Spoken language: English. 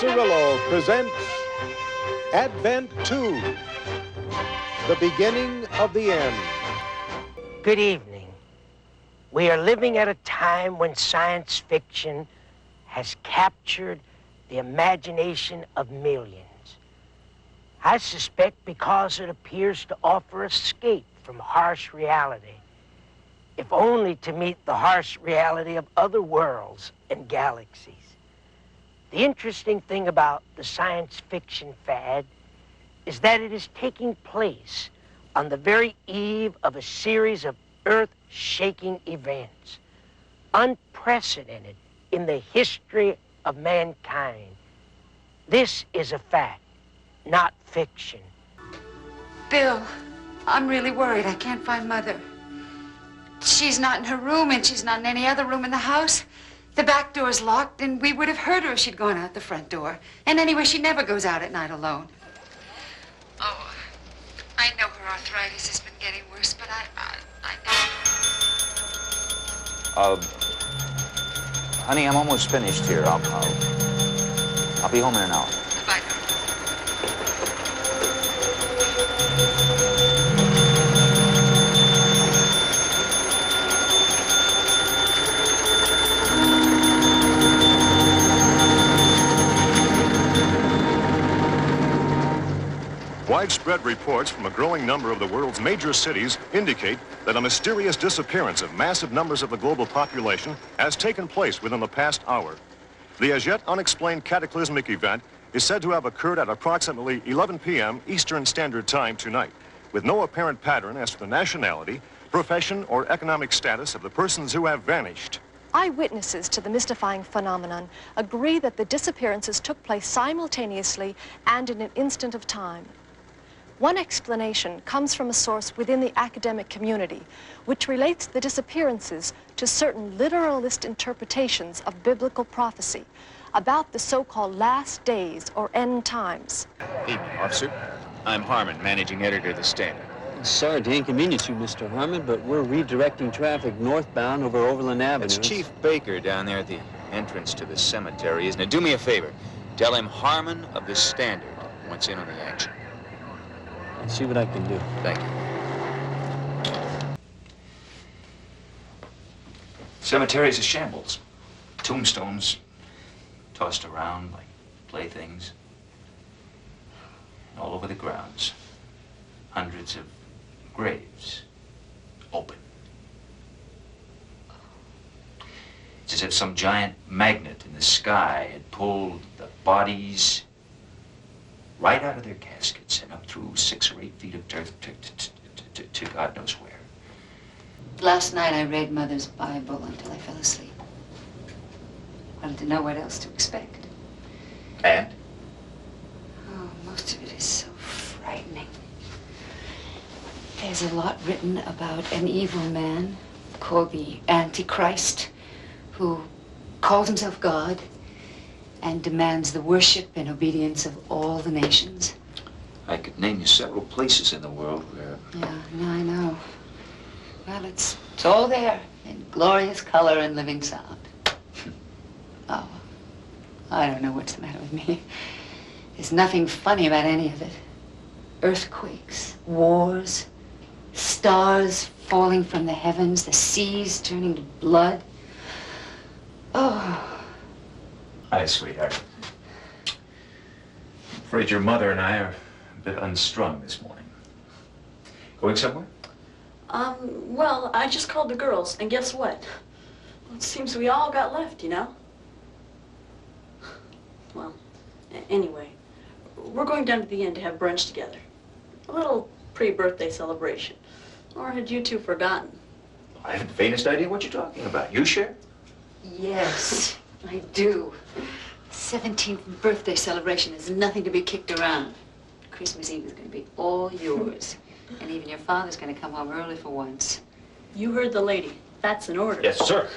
Cirillo presents Advent 2, the beginning of the end. Good evening. We are living at a time when science fiction has captured the imagination of millions. I suspect because it appears to offer escape from harsh reality, if only to meet the harsh reality of other worlds and galaxies. The interesting thing about the science fiction fad is that it is taking place on the very eve of a series of earth-shaking events, unprecedented in the history of mankind. This is a fact, not fiction. Bill, I'm really worried. I can't find Mother. She's not in her room, and she's not in any other room in the house. The back door's locked, and we would have heard her if she'd gone out the front door. And anyway, she never goes out at night alone. Oh, I know her arthritis has been getting worse, but I know. Honey, I'm almost finished here. I'll be home in an hour. Goodbye. Widespread reports from a growing number of the world's major cities indicate that a mysterious disappearance of massive numbers of the global population has taken place within the past hour. The as yet unexplained cataclysmic event is said to have occurred at approximately 11 p.m. Eastern Standard Time tonight, with no apparent pattern as to the nationality, profession, or economic status of the persons who have vanished. Eyewitnesses to the mystifying phenomenon agree that the disappearances took place simultaneously and in an instant of time. One explanation comes from a source within the academic community, which relates the disappearances to certain literalist interpretations of biblical prophecy about the so-called last days or end times. Evening, officer. I'm Harmon, managing editor of the Standard. Sorry to inconvenience you, Mr. Harmon, but we're redirecting traffic northbound over Overland Avenue. It's Chief Baker down there at the entrance to the cemetery, isn't it? Do me a favor. Tell him Harmon of the Standard wants in on the action. I'll see what I can do. Thank you. Cemetery's a shambles. Tombstones tossed around like playthings. All over the grounds. Hundreds of graves open. It's as if some giant magnet in the sky had pulled the bodies right out of their caskets and up through 6 or 8 feet of dirt to God knows where. Last night I read Mother's Bible until I fell asleep. Wanted to know what else to expect. And? Oh, most of it is so frightening. There's a lot written about an evil man called the Antichrist, who calls himself God and demands the worship and obedience of all the nations. I could name you several places in the world where... Yeah, no, I know. Well, it's all there in glorious color and living sound. Oh, I don't know what's the matter with me. There's nothing funny about any of it. Earthquakes, wars, stars falling from the heavens, the seas turning to blood. Oh. Hi, sweetheart. I'm afraid your mother and I are a bit unstrung this morning. Going somewhere? Well, I just called the girls, and guess what? Well, it seems we all got left, you know? Well, anyway, we're going down to the inn to have brunch together. A little pre-birthday celebration. Or had you two forgotten? I haven't the faintest idea what you're talking about. You share? Yes, I do. 17th birthday celebration is nothing to be kicked around. Christmas Eve is going to be all yours. And even your father's going to come home early for once. You heard the lady. That's an order. Yes, sir.